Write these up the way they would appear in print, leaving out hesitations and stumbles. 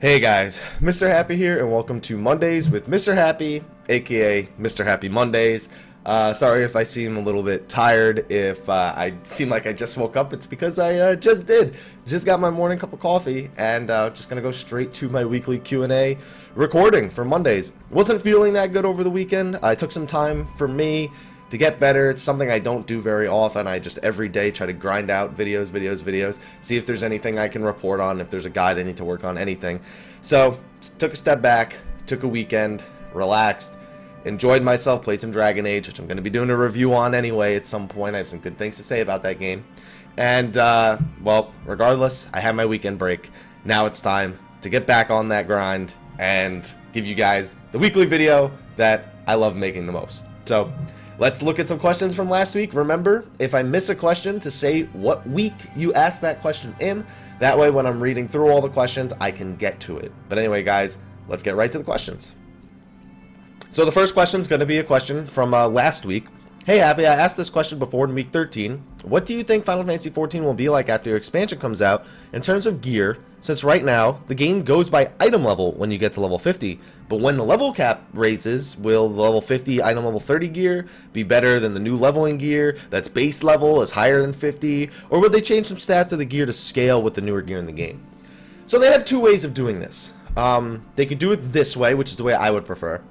Hey guys, Mrhappy here, and welcome to Mondays with Mrhappy, aka Mr. Happy Mondays. Sorry if I seem a little bit tired, if I seem like I just woke up, it's because I just did. Just got my morning cup of coffee, and just gonna go straight to my weekly Q&A recording for Mondays. Wasn't feeling that good over the weekend. I took some time for me to get better. It's something I don't do very often. I just every day try to grind out videos, see if there's anything I can report on, if there's a guide I need to work on, anything. So, took a step back, took a weekend, relaxed, enjoyed myself, played some Dragon Age, which I'm going to be doing a review on anyway at some point. I have some good things to say about that game. And, well, regardless, I had my weekend break. Now it's time to get back on that grind and give you guys the weekly video that I love making the most. So, let's look at some questions from last week. Remember, if I miss a question, to say what week you asked that question in. That way, when I'm reading through all the questions, I can get to it. But anyway, guys, let's get right to the questions. So the first question is going to be a question from last week. Hey, Happy, I asked this question before in week 13. What do you think Final Fantasy XIV will be like after your expansion comes out in terms of gear, since right now the game goes by item level when you get to level 50, but when the level cap raises, will the level 50 item level 30 gear be better than the new leveling gear that's base level is higher than 50, or would they change some stats of the gear to scale with the newer gear in the game? So they have two ways of doing this. They could do it this way, which is the way I would prefer,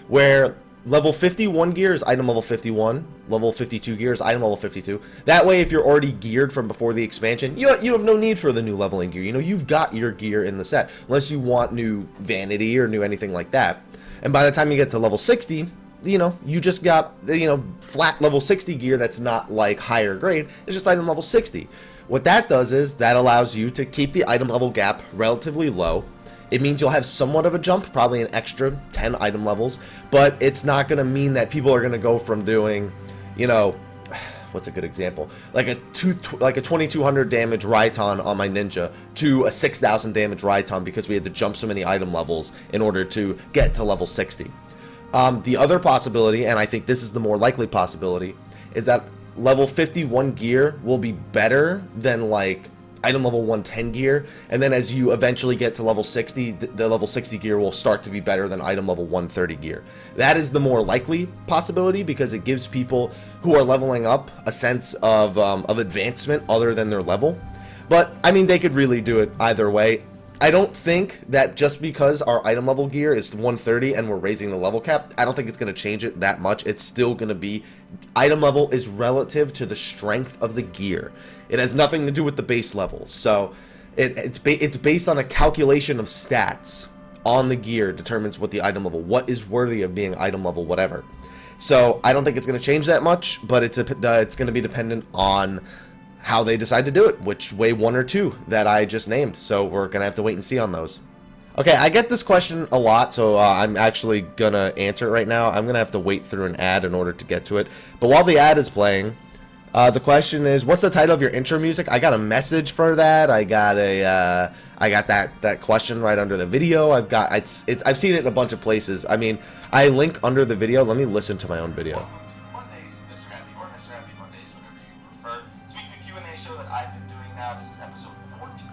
where level 51 gear is item level 51, level 52 gear is item level 52. That way, if you're already geared from before the expansion, you have no need for the new leveling gear. You know, you've got your gear in the set, unless you want new vanity or new anything like that. And by the time you get to level 60, you know, you just got, you know, flat level 60 gear that's not like higher grade. It's just item level 60. What that does is that allows you to keep the item level gap relatively low. It means you'll have somewhat of a jump, probably an extra 10 item levels, but it's not going to mean that people are going to go from doing, you know, what's a good example? Like a 2200 damage Raiton on my ninja to a 6000 damage Raiton because we had to jump so many item levels in order to get to level 60. The other possibility, and I think this is the more likely possibility, is that level 51 gear will be better than like item level 110 gear, and then as you eventually get to level 60, the level 60 gear will start to be better than item level 130 gear. That is the more likely possibility because it gives people who are leveling up a sense of advancement other than their level. But I mean, they could really do it either way. I don't think that just because our item level gear is 130 and we're raising the level cap, I don't think it's going to change it that much. It's still going to be, item level is relative to the strength of the gear. It has nothing to do with the base level. So it's based on a calculation of stats on the gear determines what the item level, what is worthy of being item level, whatever. So I don't think it's going to change that much, but it's going to be dependent on how they decide to do it, which way one or two that I just named. So we're gonna have to wait and see on those. Okay, I get this question a lot, so I'm actually gonna answer it right now. I'm gonna have to wait through an ad in order to get to it. But while the ad is playing, the question is, what's the title of your intro music? I got a message for that. I got that question right under the video. I've seen it in a bunch of places. I mean, I link under the video. Let me listen to my own video.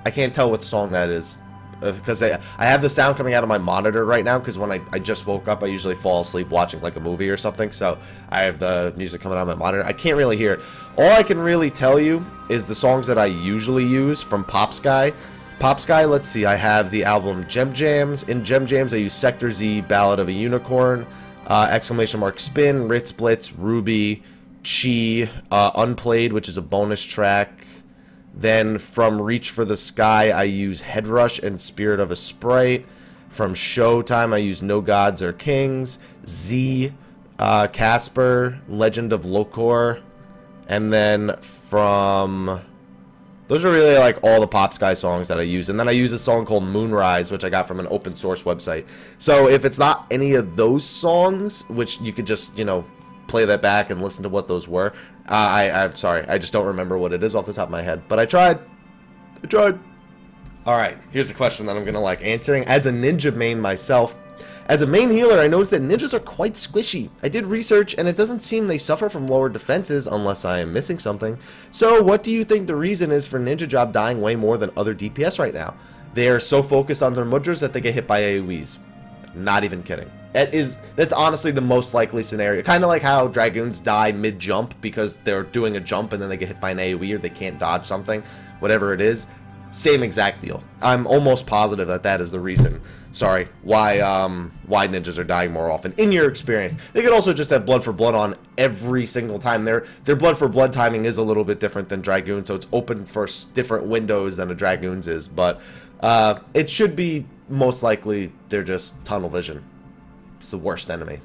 I can't tell what song that is because I have the sound coming out of my monitor right now because when I just woke up, I usually fall asleep watching like a movie or something, so I have the music coming out of my monitor. I can't really hear it. All I can really tell you is the songs that I usually use from Pop Sky. Pop Sky, let's see, I have the album Gem Jams. In Gem Jams, I use Sector Z, Ballad of a Unicorn, exclamation mark Spin, Ritz Blitz, Ruby, Chi, Unplayed, which is a bonus track. Then from Reach for the Sky, I use Head Rush and Spirit of a Sprite. From Showtime, I use No Gods or Kings. Z, Casper, Legend of Lokor. And then from... those are really like all the Pop Sky songs that I use. And then I use a song called Moonrise, which I got from an open source website. So if it's not any of those songs, which you could just, you know, play that back and listen to what those were. I'm sorry, I just don't remember what it is off the top of my head, but I tried. Alright, here's the question that I'm gonna like answering. As a ninja main myself, as a main healer, I noticed that ninjas are quite squishy. I did research and it doesn't seem they suffer from lower defenses unless I am missing something. So what do you think the reason is for Ninja Job dying way more than other DPS right now? they are so focused on their mudras that they get hit by AoEs. Not even kidding. That's honestly the most likely scenario. Kind of like how Dragoons die mid-jump because they're doing a jump and then they get hit by an AoE or they can't dodge something, whatever it is. Same exact deal. I'm almost positive that that is the reason. Sorry, why ninjas are dying more often. In your experience, they could also just have blood for blood on every single time. Their blood for blood timing is a little bit different than Dragoon, so it's open for different windows than a Dragoon's is. But it should be most likely they're just tunnel vision. It's the worst enemy.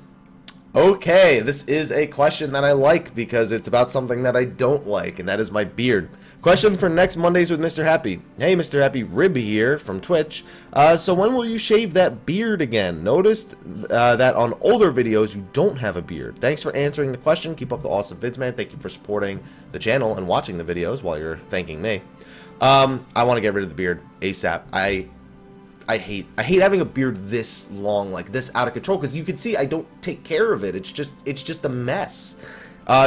Okay, this is a question that I like because it's about something that I don't like, and that is my beard. Question for next Mondays with Mr. Happy. Hey, Mr. Happy, Rib here from Twitch. So when will you shave that beard again? Noticed that on older videos you don't have a beard. Thanks for answering the question. Keep up the awesome vids, man. Thank you for supporting the channel and watching the videos while you're thanking me. I want to get rid of the beard ASAP. I hate having a beard this long, like this out of control, because you can see I don't take care of it. It's just a mess.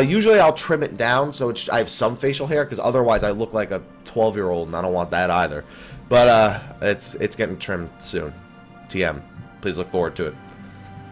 Usually I'll trim it down so I have some facial hair, because otherwise I look like a 12-year-old, and I don't want that either. But it's getting trimmed soon. TM. Please look forward to it.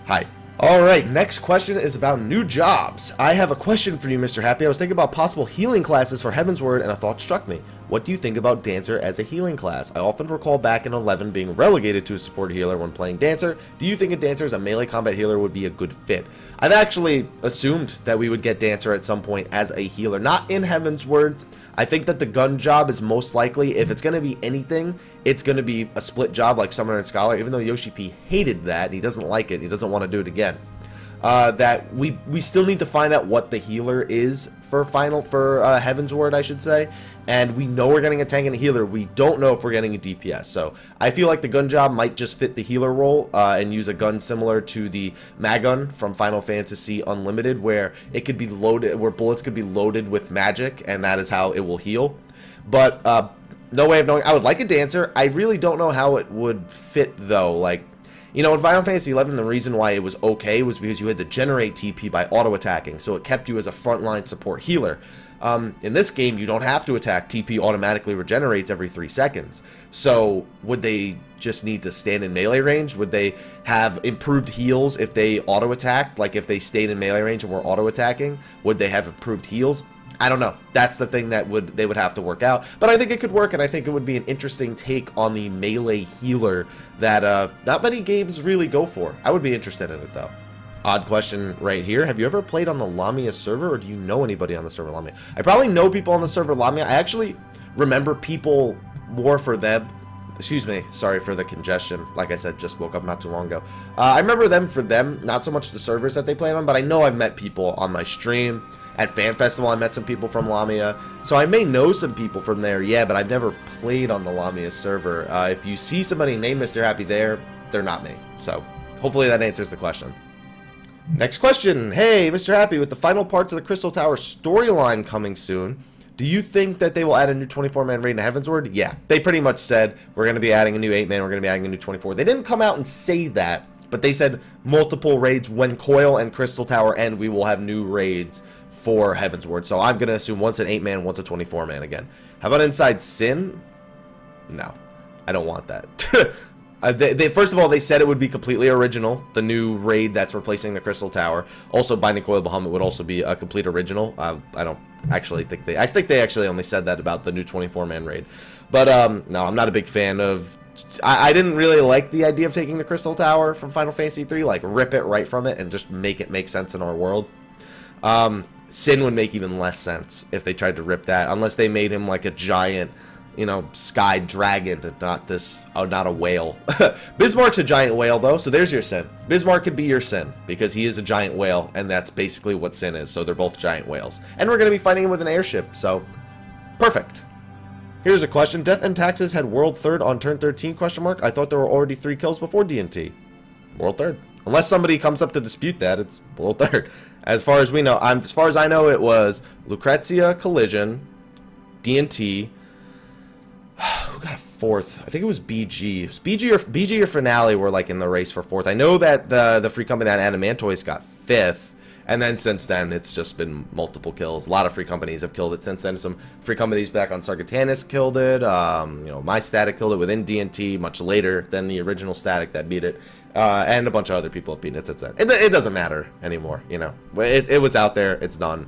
Hi. Alright, next question is about new jobs. I have a question for you, Mr. Happy. I was thinking about possible healing classes for Heavensward, and a thought struck me. What do you think about Dancer as a healing class? I often recall back in 11 being relegated to a support healer when playing Dancer. Do you think a Dancer as a melee combat healer would be a good fit? I've actually assumed that we would get Dancer at some point as a healer. Not in Heavensward. I think that the gun job is most likely, if it's going to be anything, it's going to be a split job like Summoner and Scholar, even though Yoshi P hated that. He doesn't like it. He doesn't want to do it again. That we still need to find out what the healer is for Heavensward, I should say. And we know we're getting a tank and a healer. We don't know if we're getting a DPS. So I feel like the gun job might just fit the healer role and use a gun similar to the Magun from Final Fantasy Unlimited, where it could be loaded, where bullets could be loaded with magic, and that is how it will heal. But no way of knowing. I would like a Dancer. I really don't know how it would fit though. Like, you know, in Final Fantasy XI, the reason why it was okay was because you had to generate TP by auto-attacking, so it kept you as a frontline support healer. In this game, you don't have to attack. TP automatically regenerates every 3 seconds. So, would they just need to stand in melee range? Would they have improved heals if they auto-attacked? Like, if they stayed in melee range and were auto-attacking, would they have improved heals? I don't know. That's the thing that they would have to work out. But I think it could work, and I think it would be an interesting take on the melee healer that not many games really go for. I would be interested in it, though. Odd question right here. Have you ever played on the Lamia server, or do you know anybody on the server Lamia? I probably know people on the server Lamia. I actually remember people more for them. Excuse me. Sorry for the congestion. Like I said, just woke up not too long ago. I remember them for them, not so much the servers that they played on, but I know I've met people on my stream. At Fan Festival, I met some people from Lamia, so I may know some people from there, yeah, but I've never played on the Lamia server. If you see somebody named Mr. Happy there, they're not me. So, hopefully that answers the question. Next question. Hey, Mr. Happy, with the final parts of the Crystal Tower storyline coming soon, do you think that they will add a new 24-man raid in Heavensward? Yeah, they pretty much said, we're going to be adding a new 8-man, we're going to be adding a new 24. They didn't come out and say that, but they said multiple raids when Coil and Crystal Tower end, we will have new raids for Heavensward. So I'm going to assume once an 8-man, once a 24-man again. How about Inside Sin? No, I don't want that. First of all, they said it would be completely original, the new raid that's replacing the Crystal Tower. Also, Binding Coil Bahamut would also be a complete original. I don't actually think I think they actually only said that about the new 24-man raid. But no, I'm not a big fan of... I didn't really like the idea of taking the Crystal Tower from Final Fantasy III, like rip it right from it and just make it make sense in our world. Sin would make even less sense if they tried to rip that, unless they made him like a giant, you know, sky dragon and not a whale. Bismarck's a giant whale though, so there's your Sin. Bismarck could be your Sin because he is a giant whale, and that's basically what Sin is. So they're both giant whales, and we're gonna be fighting him with an airship. So perfect. Here's a question. Death and Taxes had world third on turn 13? Question mark. I thought there were already 3 kills before D&T. World third. Unless somebody comes up to dispute that, it's world third. As far as we know, as far as I know, it was Lucrezia, Collision, D&T. Who got 4th? I think it was BG. It was BG or Finale were like in the race for 4th. I know that the Free Company at Animantoys got 5th, And then since then, it's just been multiple kills. A lot of free companies have killed it since then. Some free companies back on Sargatanis killed it. You know, My Static killed it within D&T much later than the original Static that beat it. And a bunch of other people have beaten it since then. It doesn't matter anymore, you know. It was out there. It's done.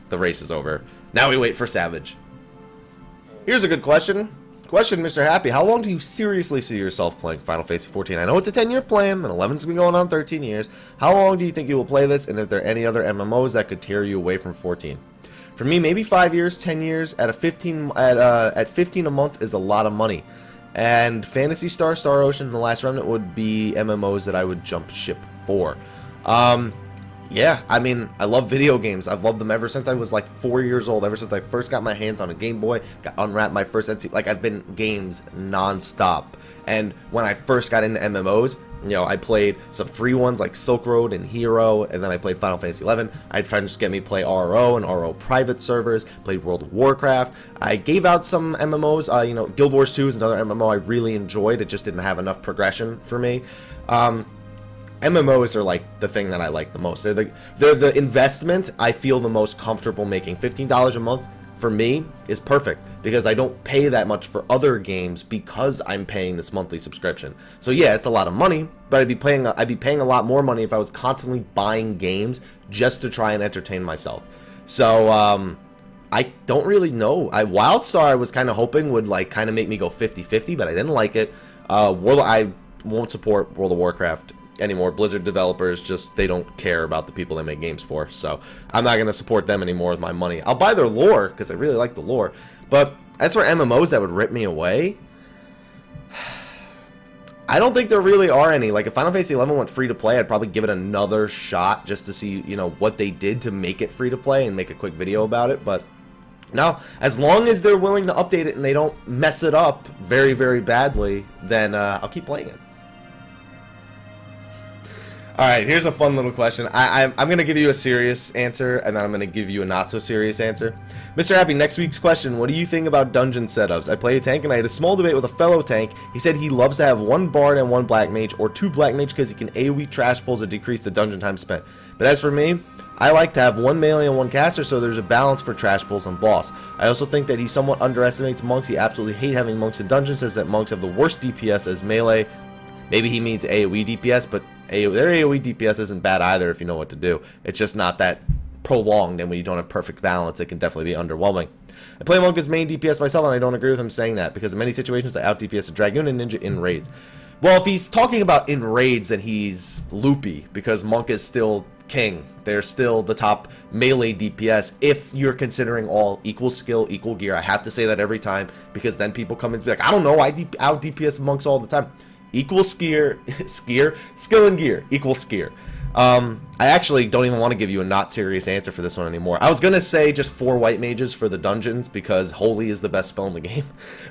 The race is over. Now we wait for Savage. Here's a good question. Mr. Happy, how long do you seriously see yourself playing Final Fantasy 14? I know it's a 10-year plan, and 11's been going on 13 years. How long do you think you will play this, and if there are any other MMOs that could tear you away from 14? For me, maybe 5 years, 10 years. At 15 a month is a lot of money. And Phantasy Star, Star Ocean, and The Last Remnant would be MMOs that I would jump ship for. Yeah, I mean, I love video games. I've loved them ever since I was like 4 years old. Ever since I first got my hands on a Game Boy, got unwrapped my first NC. Like, I've been games non-stop. And when I first got into MMOs, you know, I played some free ones like Silk Road and Hero, and then I played Final Fantasy 11. I had friends get me play RO and RO private servers, played World of Warcraft. I gave out some MMOs, you know, Guild Wars 2 is another MMO I really enjoyed. It just didn't have enough progression for me. MMOs are like the thing that I like the most. They're the investment I feel the most comfortable making. $15 a month for me is perfect because I don't pay that much for other games because I'm paying this monthly subscription. So yeah, it's a lot of money, but I'd be paying a lot more money if I was constantly buying games just to try and entertain myself. So I don't really know. WildStar I was kind of hoping would like kind of make me go 50-50, but I didn't like it. I won't support World of Warcraft anymore. Blizzard developers just, they don't care about the people they make games for, so I'm not going to support them anymore with my money. I'll buy their lore because I really like the lore, but as for MMOs that would rip me away, I don't think there really are any. Like, if Final Fantasy 11 went free to play, I'd probably give it another shot just to see, you know, what they did to make it free to play and make a quick video about it. But no, as long as they're willing to update it and they don't mess it up very, very badly, then I'll keep playing it. Alright, here's a fun little question. I'm going to give you a serious answer, and then I'm going to give you a not-so-serious answer. Mr. Happy, next week's question, what do you think about dungeon setups? I play a tank, and I had a small debate with a fellow tank. He said he loves to have one bard and one black mage, or two black mage because he can AoE trash pulls to decrease the dungeon time spent. But as for me, I like to have one melee and one caster, so there's a balance for trash pulls on boss. I also think that he somewhat underestimates monks. He absolutely hates having monks in dungeons, says that monks have the worst DPS as melee. Maybe he means AoE DPS, but their AoE DPS isn't bad either if you know what to do. It's just not that prolonged, and when you don't have perfect balance, it can definitely be underwhelming. I play Monk as main DPS myself, and I don't agree with him saying that, because in many situations I out DPS a Dragoon and Ninja in raids. Well, if he's talking about in raids, then he's loopy, because Monk is still king. They're still the top melee DPS if you're considering all equal skill, equal gear. I have to say that every time, because then people come in and be like, I don't know, I out DPS Monks all the time. Equal skill and gear, equal skier. I actually don't even want to give you a not serious answer for this one anymore. I was going to say just 4 white mages for the dungeons because holy is the best spell in the game,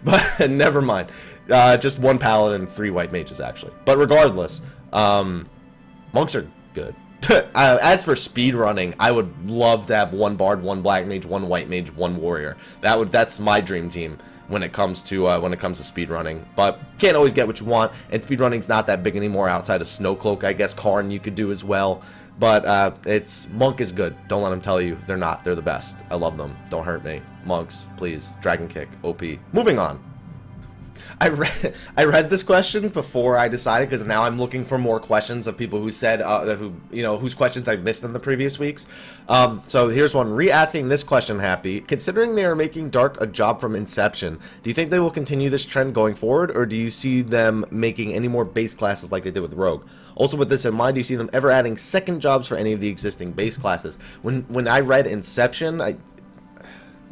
but never mind. Just 1 paladin and 3 white mages actually. But regardless, monks are good. As for speed running, I would love to have 1 bard, 1 black mage, 1 white mage, 1 warrior. That's my dream team when it comes to speed running. But can't always get what you want, and speed running's not that big anymore outside of Snowcloak. I guess Karn you could do as well, but it's Monk is good. Don't let them tell you they're not. They're the best. I love them. Don't hurt me. Monks, please. Dragon kick. OP. Moving on. I read this question before I decided, because now I'm looking for more questions of people who said whose questions I missed in the previous weeks. So here's one. Re-asking this question, Happy. Considering they are making Dark a job from inception, do you think they will continue this trend going forward, or do you see them making any more base classes like they did with Rogue? Also, with this in mind, do you see them ever adding second jobs for any of the existing base classes? When I read Inception,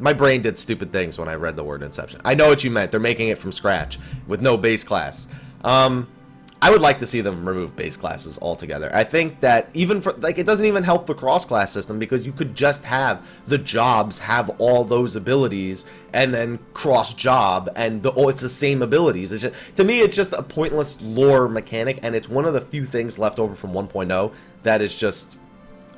my brain did stupid things when I read the word Inception. I know what you meant. They're making it from scratch with no base class. I would like to see them remove base classes altogether. I think that even for, like, it doesn't even help the cross-class system, because you could just have the jobs have all those abilities and then cross-job, and it's the same abilities. It's just, to me, it's just a pointless lore mechanic, and it's one of the few things left over from 1.0 that is just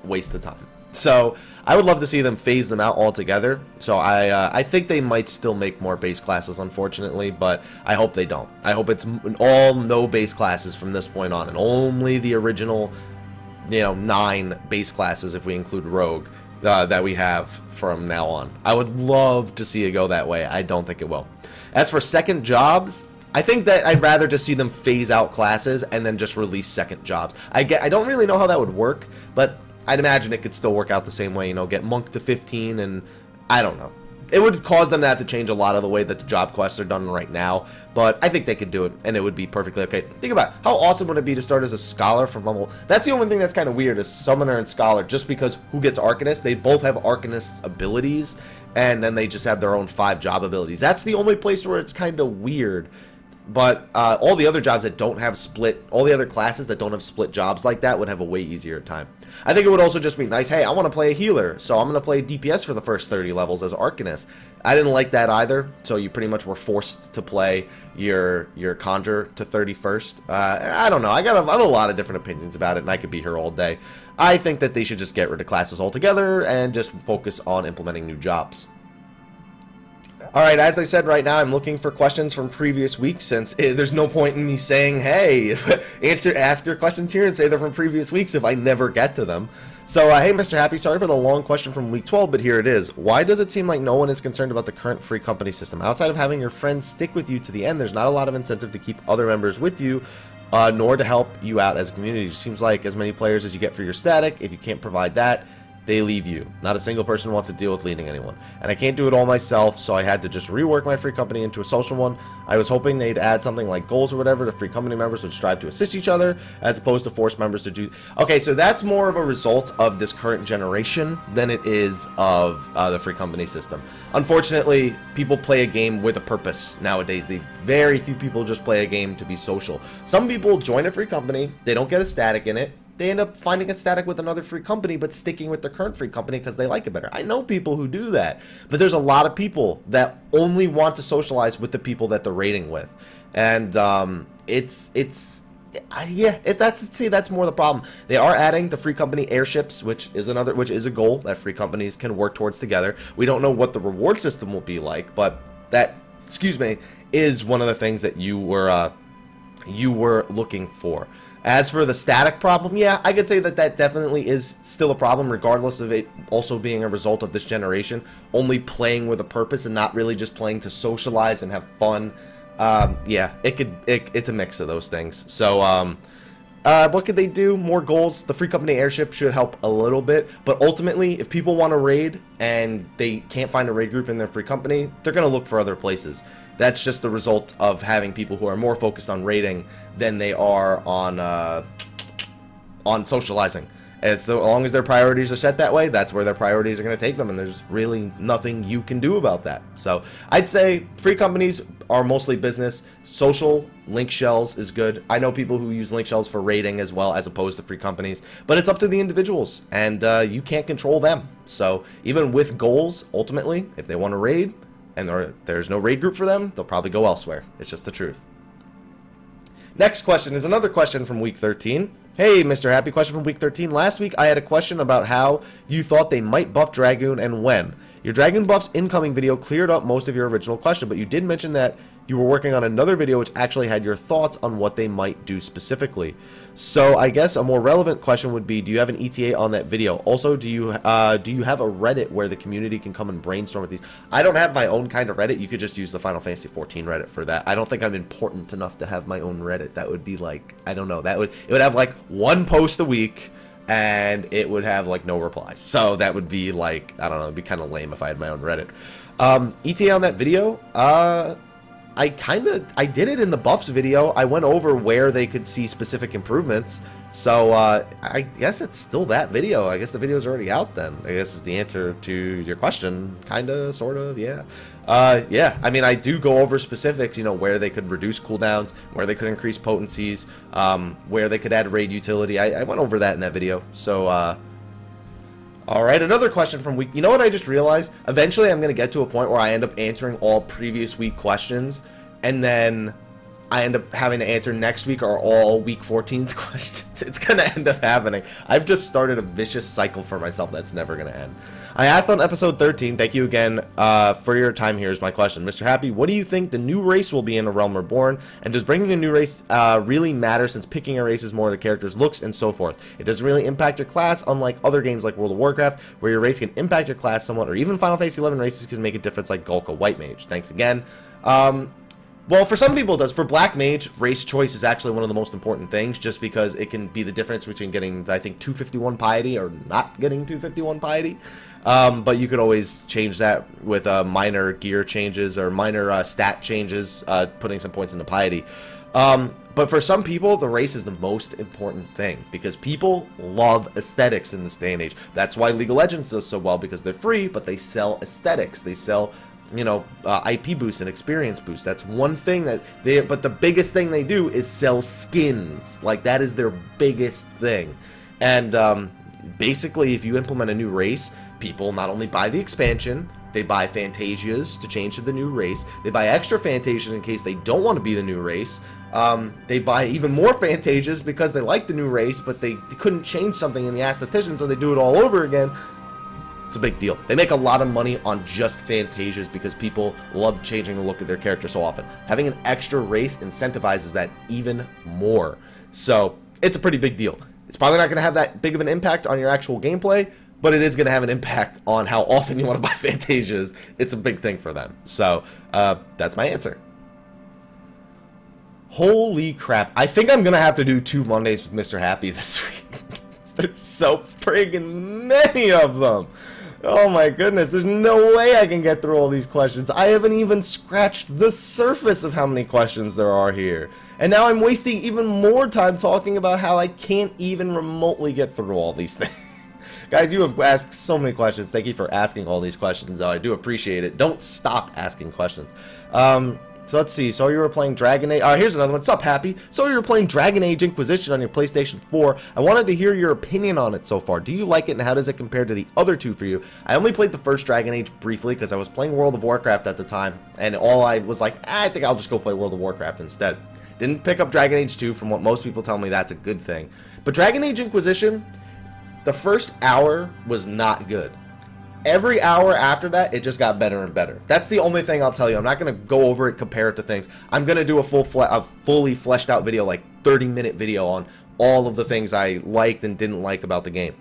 a waste of time. So I would love to see them phase them out altogether. So I think they might still make more base classes, unfortunately, but I hope they don't. I hope it's all no base classes from this point on, and only the original you know, 9 base classes if we include Rogue that we have from now on. I would love to see it go that way. I don't think it will. As for second jobs, I think that I'd rather just see them phase out classes and then just release second jobs. I don't really know how that would work, but I'd imagine it could still work out the same way, you know, get Monk to 15, and I don't know. It would cause them to have to change a lot of the way that the job quests are done right now, but I think they could do it, and it would be perfectly okay. Think about it. How awesome would it be to start as a Scholar from level... That's the only thing that's kind of weird, is Summoner and Scholar, just because who gets Arcanist? They both have Arcanist's abilities, and then they just have their own 5 job abilities. That's the only place where it's kind of weird. But all the other jobs that don't have split, all the other classes that don't have split jobs like that would have a way easier time. I think it would also just be nice, hey, I want to play a healer, so I'm going to play DPS for the first 30 levels as Arcanist. I didn't like that either, so you pretty much were forced to play your Conjure to 31st. I don't know, I have a lot of different opinions about it, and I could be here all day. I think that they should just get rid of classes altogether and just focus on implementing new jobs. Alright, as I said, right now I'm looking for questions from previous weeks, since there's no point in me saying, hey, ask your questions here and say they're from previous weeks if I never get to them. So, hey, Mr. Happy, sorry for the long question from week 12, but here it is. Why does it seem like no one is concerned about the current free company system? Outside of having your friends stick with you to the end, there's not a lot of incentive to keep other members with you, nor to help you out as a community. It seems like as many players as you get for your static, if you can't provide that, they leave you. Not a single person wants to deal with leading anyone. And I can't do it all myself, so I had to just rework my free company into a social one. I was hoping they'd add something like goals or whatever to free company members would strive to assist each other, as opposed to force members to do... Okay, so that's more of a result of this current generation than it is of the free company system. Unfortunately, people play a game with a purpose nowadays. Very few people just play a game to be social. Some people join a free company, they don't get a static in it, they end up finding a static with another free company, but sticking with their current free company because they like it better. I know people who do that, but there's a lot of people that only want to socialize with the people that they're raiding with, and that's more the problem. They are adding the free company airships, which is a goal that free companies can work towards together. We don't know what the reward system will be like, but that, is one of the things that you were looking for. As for the static problem, yeah, I could say that that definitely is still a problem, regardless of it also being a result of this generation only playing with a purpose and not really just playing to socialize and have fun. Yeah, it's a mix of those things. So, what could they do? More goals. The free company airship should help a little bit, but ultimately, if people want to raid and they can't find a raid group in their free company, they're going to look for other places. That's just the result of having people who are more focused on raiding than they are on socializing. As long as their priorities are set that way, that's where their priorities are going to take them, and there's really nothing you can do about that. So I'd say free companies are mostly business. Social, link shells is good. I know people who use link shells for raiding as well, as opposed to free companies, but it's up to the individuals, and you can't control them. So even with goals, ultimately, if they want to raid, and there's no raid group for them, they'll probably go elsewhere. It's just the truth. Next question is another question from week 13. Hey, Mr. Happy, question from week 13. Last week, I had a question about how you thought they might buff Dragoon and when. Your Dragoon buffs incoming video cleared up most of your original question, but you did mention that you were working on another video which actually had your thoughts on what they might do specifically. So I guess a more relevant question would be, do you have an ETA on that video? Also, do you have a Reddit where the community can come and brainstorm with these? I don't have my own kind of Reddit. You could just use the Final Fantasy XIV Reddit for that. I don't think I'm important enough to have my own Reddit. That would be like, I don't know, it would have like one post a week, and it would have like no replies. So that would be like, I don't know, it'd be kind of lame if I had my own Reddit. ETA on that video, I did it in the buffs video. I went over where they could see specific improvements. So, I guess it's still that video. I guess the video's already out then. I guess is the answer to your question. Kinda, sort of, yeah. Yeah, I mean, I do go over specifics, you know, where they could reduce cooldowns, where they could increase potencies, where they could add raid utility. I went over that in that video. So, alright, another question from week... You know what I just realized? Eventually I'm going to get to a point where I end up answering all previous week questions, and then I end up having to answer next week are all week 14's questions. It's going to end up happening. I've just started a vicious cycle for myself that's never going to end. I asked on episode 13, thank you again for your time. Here's my question. Mr. Happy, what do you think the new race will be in A Realm Reborn? And does bringing a new race really matter, since picking a race is more of the character's looks and so forth? It doesn't really impact your class, unlike other games like World of Warcraft, where your race can impact your class somewhat, or even Final Fantasy 11 races can make a difference like Gulka White Mage. Thanks again. Well, for some people it does. For Black Mage, race choice is actually one of the most important things, just because it can be the difference between getting, I think, 251 piety or not getting 251 piety. But you could always change that with minor gear changes or minor stat changes, putting some points into piety. But for some people, the race is the most important thing, because people love aesthetics in this day and age. That's why League of Legends does so well, because they're free, but they sell aesthetics. They sell, you know, IP boost and experience boost. That's one thing that they, but the biggest thing they do is sell skins. Like, that is their biggest thing. And basically, if you implement a new race, people not only buy the expansion, they buy Fantasias to change to the new race, they buy extra Fantasias in case they don't want to be the new race, they buy even more Fantasias because they like the new race, but they couldn't change something in the aesthetician, so they do it all over again. It's a big deal. They make a lot of money on just Fantasias because people love changing the look of their character so often. Having an extra race incentivizes that even more. So it's a pretty big deal. It's probably not going to have that big of an impact on your actual gameplay, but it is going to have an impact on how often you want to buy Fantasias. It's a big thing for them. So that's my answer. Holy crap. I think I'm going to have to do 2 Mondays with Mr. Happy this week. There's so friggin' many of them. Oh my goodness, there's no way I can get through all these questions. I haven't even scratched the surface of how many questions there are here. And now I'm wasting even more time talking about how I can't even remotely get through all these things. Guys, you have asked so many questions. Thank you for asking all these questions, though. I do appreciate it. Don't stop asking questions. So let's see. So you were playing Dragon Age. Here's another one. What's up, Happy? So you were playing Dragon Age Inquisition on your PlayStation 4. I wanted to hear your opinion on it so far. Do you like it, and how does it compare to the other two for you? I only played the first Dragon Age briefly because I was playing World of Warcraft at the time, and all I was like, I think I'll just go play World of Warcraft instead. Didn't pick up Dragon Age 2. From what most people tell me, that's a good thing. But Dragon Age Inquisition, the first hour was not good. Every hour after that, it just got better and better. That's the only thing I'll tell you. I'm not going to go over it, compare it to things. I'm going to do a fully fleshed out video, like 30-minute video on all of the things I liked and didn't like about the game.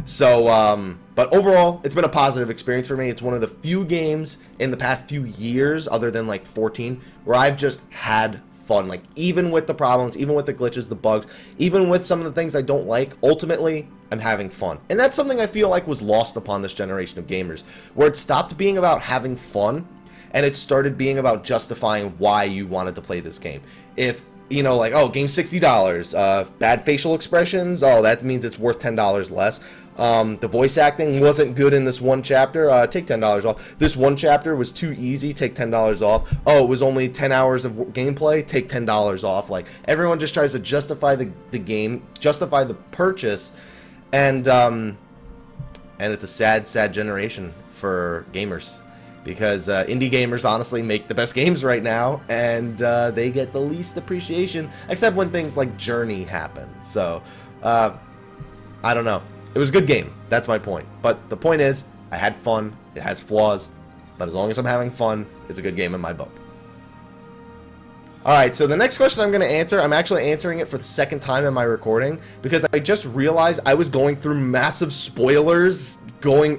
So, but overall, it's been a positive experience for me. It's one of the few games in the past few years, other than like 14, where I've just had fun. Like, even with the problems, even with the glitches, the bugs, even with some of the things I don't like, ultimately, I'm having fun. And that's something I feel like was lost upon this generation of gamers, where it stopped being about having fun and it started being about justifying why you wanted to play this game. If, you know, like, oh, game's $60, bad facial expressions, oh, that means it's worth $10 less. The voice acting wasn't good in this one chapter, take $10 off. This one chapter was too easy, take $10 off. Oh, it was only 10 hours of gameplay, take $10 off. Like, everyone just tries to justify the game, justify the purchase, and it's a sad generation for gamers, because indie gamers honestly make the best games right now, and they get the least appreciation, except when things like Journey happen. So, I don't know. It was a good game. That's my point. But the point is, I had fun. It has flaws, but as long as I'm having fun, it's a good game in my book. Alright, so the next question I'm going to answer, I'm actually answering it for the second time in my recording, because I just realized I was going through massive spoilers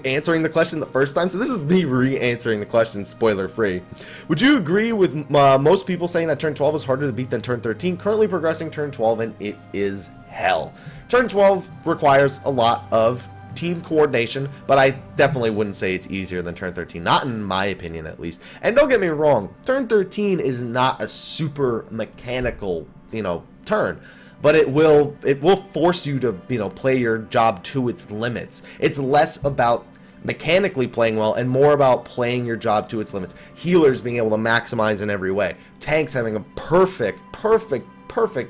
answering the question the first time, so this is me re-answering the question spoiler-free. Would you agree with most people saying that turn 12 is harder to beat than turn 13? Currently progressing turn 12, and it is hell. Turn 12 requires a lot of team coordination, but I definitely wouldn't say it's easier than turn 13, not in my opinion at least. And don't get me wrong, turn 13 is not a super mechanical, you know, turn, but it will force you to, you know, play your job to its limits. It's less about mechanically playing well and more about playing your job to its limits. Healers being able to maximize in every way. Tanks having a perfect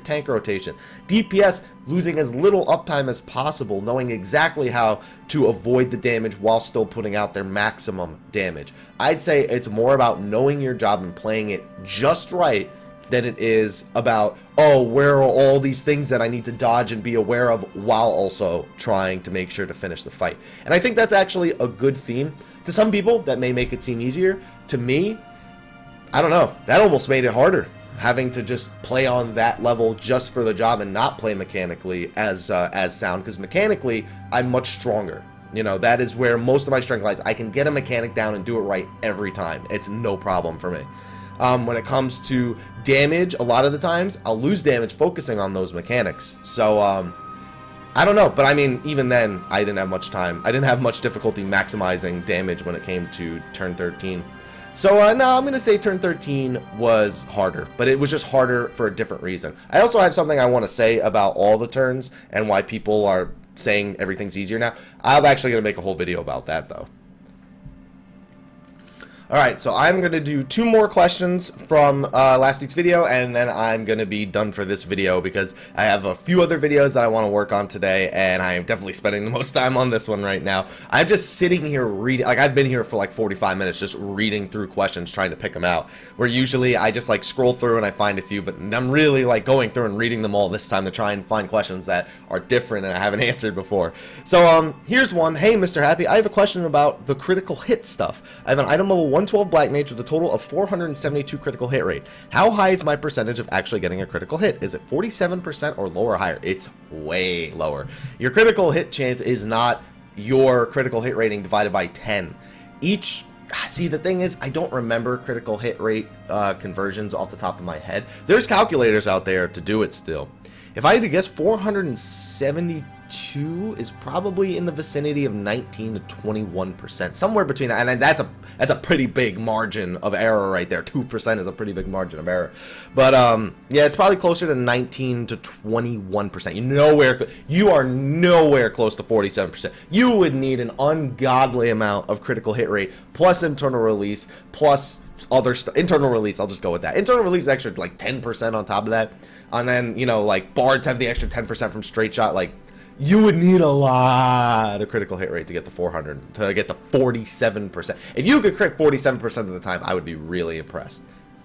tank rotation. DPS losing as little uptime as possible, knowing exactly how to avoid the damage while still putting out their maximum damage. I'd say it's more about knowing your job and playing it just right than it is about, oh, where are all these things that I need to dodge and be aware of while also trying to make sure to finish the fight. And I think that's actually a good theme. To some people, that may make it seem easier. To me, I don't know. That almost made it harder, having to just play on that level just for the job and not play mechanically as sound, because mechanically, I'm much stronger. You know, that is where most of my strength lies. I can get a mechanic down and do it right every time. It's no problem for me. When it comes to damage, a lot of the times, I'll lose damage focusing on those mechanics. So, I don't know. But, I mean, even then, I didn't have much time. I didn't have much difficulty maximizing damage when it came to turn 13. So, no, I'm going to say turn 13 was harder. But it was just harder for a different reason. I also have something I want to say about all the turns and why people are saying everything's easier now. I'm actually going to make a whole video about that, though. Alright, so I'm going to do 2 more questions from last week's video, and then I'm going to be done for this video because I have a few other videos that I want to work on today, and I am definitely spending the most time on this one right now. I'm just sitting here reading, like I've been here for like 45 minutes just reading through questions, trying to pick them out, where usually I just like scroll through and I find a few, but I'm really like going through and reading them all this time to try and find questions that are different and I haven't answered before. So here's one. Hey, Mr. Happy, I have a question about the critical hit stuff. I have an item level 112 Black Mage with a total of 472 critical hit rate. How high is my percentage of actually getting a critical hit? Is it 47% or lower or higher? It's way lower. Your critical hit chance is not your critical hit rating divided by 10. See, the thing is, I don't remember critical hit rate conversions off the top of my head. There's calculators out there to do it still. If I had to guess, 472 is probably in the vicinity of 19 to 21%, somewhere between that, and that's a pretty big margin of error right there. 2% is a pretty big margin of error, but yeah, it's probably closer to 19 to 21%. You are nowhere close to 47%. You would need an ungodly amount of critical hit rate plus internal release plus other stuff. Internal release, I'll just go with that. Internal release is extra like 10% on top of that, and then, you know, like bards have the extra 10% from straight shot. Like, you would need a lot of critical hit rate to get the 400, to get the 47%. If you could crit 47% of the time, I would be really impressed.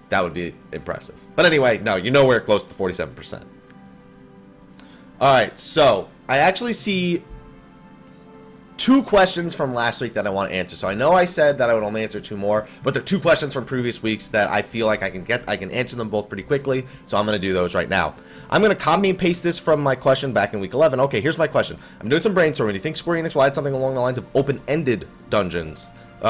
That would be impressive. But anyway, no, you're nowhere close to 47%. Alright, so I actually see 2 questions from last week that I want to answer. So I know I said that I would only answer 2 more, but there are 2 questions from previous weeks that I feel like I can answer them both pretty quickly, so I'm going to do those right now. I'm going to copy and paste this from my question back in week 11. Okay, here's my question. I'm doing some brainstorming. Do you think Square Enix will add something along the lines of open-ended dungeons?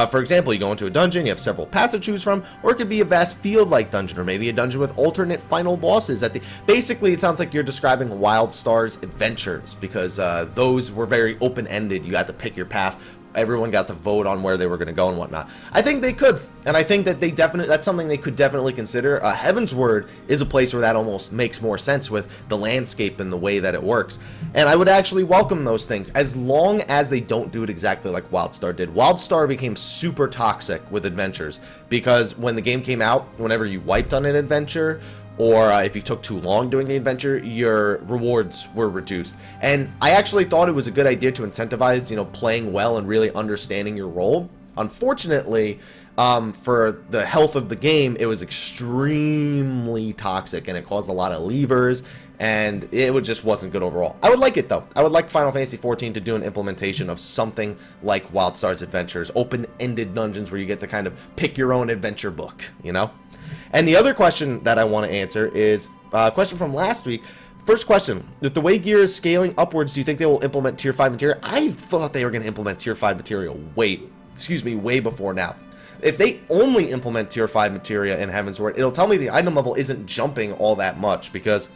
For example, you go into a dungeon, you have several paths to choose from, or it could be a vast field-like dungeon, or maybe a dungeon with alternate final bosses. Basically, it sounds like you're describing WildStar's adventures, because those were very open-ended. You had to pick your path. Everyone got to vote on where they were going to go and whatnot. I think they could, and I think that that's something they could definitely consider. Heavensward is a place where that almost makes more sense with the landscape and the way that it works. And I would actually welcome those things, as long as they don't do it exactly like WildStar did. WildStar became super toxic with adventures, because when the game came out, whenever you wiped on an adventure, or if you took too long doing the adventure, your rewards were reduced. And I actually thought it was a good idea to incentivize, you know, playing well and really understanding your role. Unfortunately, for the health of the game, it was extremely toxic, and it caused a lot of levers, and it just wasn't good overall. I would like it, though. I would like Final Fantasy XIV to do an implementation of something like WildStar's Adventures, open-ended dungeons where you get to kind of pick your own adventure book, you know? And the other question that I want to answer is a question from last week. First question, with the way gear is scaling upwards, do you think they will implement Tier 5 materia? I thought they were going to implement Tier 5 materia way before now. If they only implement Tier 5 materia in Heavensward, it'll tell me the item level isn't jumping all that much, because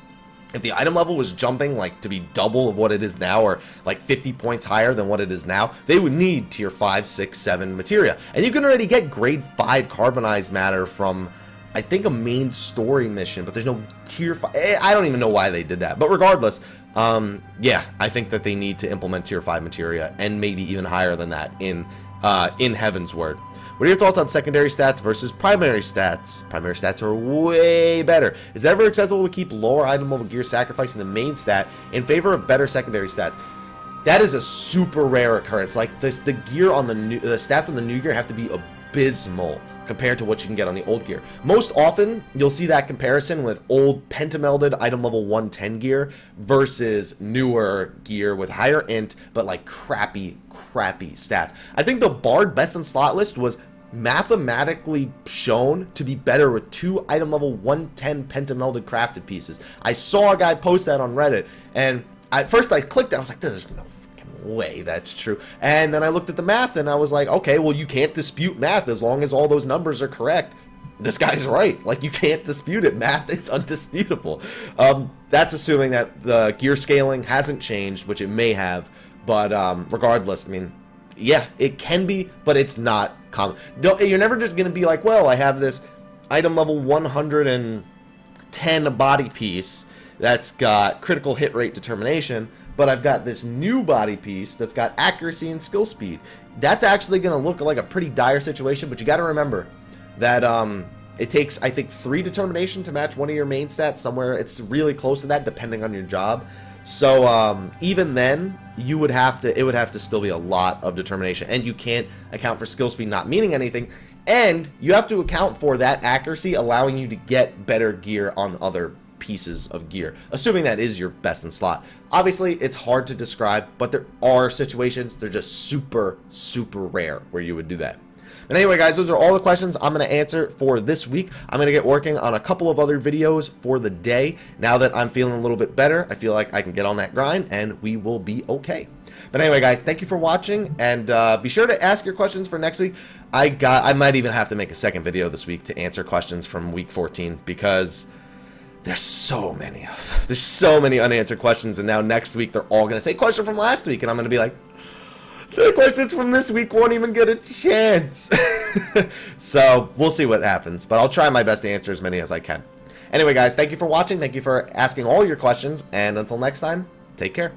if the item level was jumping like to be double of what it is now, or like 50 points higher than what it is now, they would need Tier 5, 6, 7 materia. And you can already get grade 5 carbonized matter from, I think, a main story mission, but there's no Tier 5. I don't even know why they did that. But regardless, yeah, I think that they need to implement Tier 5 materia, and maybe even higher than that in Heavensward. What are your thoughts on secondary stats versus primary stats? Primary stats are way better. Is it ever acceptable to keep lower item level gear sacrificing the main stat in favor of better secondary stats? That is a super rare occurrence. Like the gear on the stats on the new gear have to be abysmal compared to what you can get on the old gear. Most often, you'll see that comparison with old pentamelded item level 110 gear versus newer gear with higher int, but like crappy stats. I think the Bard best in slot list was mathematically shown to be better with 2 item level 110 pentamelded crafted pieces. I saw a guy post that on Reddit, and at first I clicked it, I was like, there's no way that's true. And then I looked at the math and I was like, okay, well, you can't dispute math as long as all those numbers are correct. This guy's right. Like, you can't dispute it. Math is undisputable. That's assuming that the gear scaling hasn't changed, which it may have, but regardless, I mean, yeah, it can be, but it's not common. No, you're never just going to be like, well, I have this item level 110 body piece that's got critical hit rate determination, but I've got this new body piece that's got accuracy and skill speed. That's actually going to look like a pretty dire situation, but you got to remember that it takes, I think, 3 determination to match one of your main stats somewhere. It's really close to that depending on your job. So even then, it would have to still be a lot of determination, and you can't account for skill speed not meaning anything, and you have to account for that accuracy allowing you to get better gear on other pieces of gear, assuming that is your best in slot. Obviously, it's hard to describe, but there are situations, they're just super rare where you would do that. But anyway, guys, those are all the questions I'm going to answer for this week. I'm going to get working on a couple of other videos for the day. Now that I'm feeling a little bit better, I feel like I can get on that grind, and we will be okay. But anyway, guys, thank you for watching, and be sure to ask your questions for next week. I might even have to make a second video this week to answer questions from week 14, because there's so many of them. There's so many unanswered questions, and now next week they're all going to say question from last week, and I'm going to be like, the questions from this week won't even get a chance. So we'll see what happens, but I'll try my best to answer as many as I can. Anyway, guys, thank you for watching. Thank you for asking all your questions, and until next time, take care.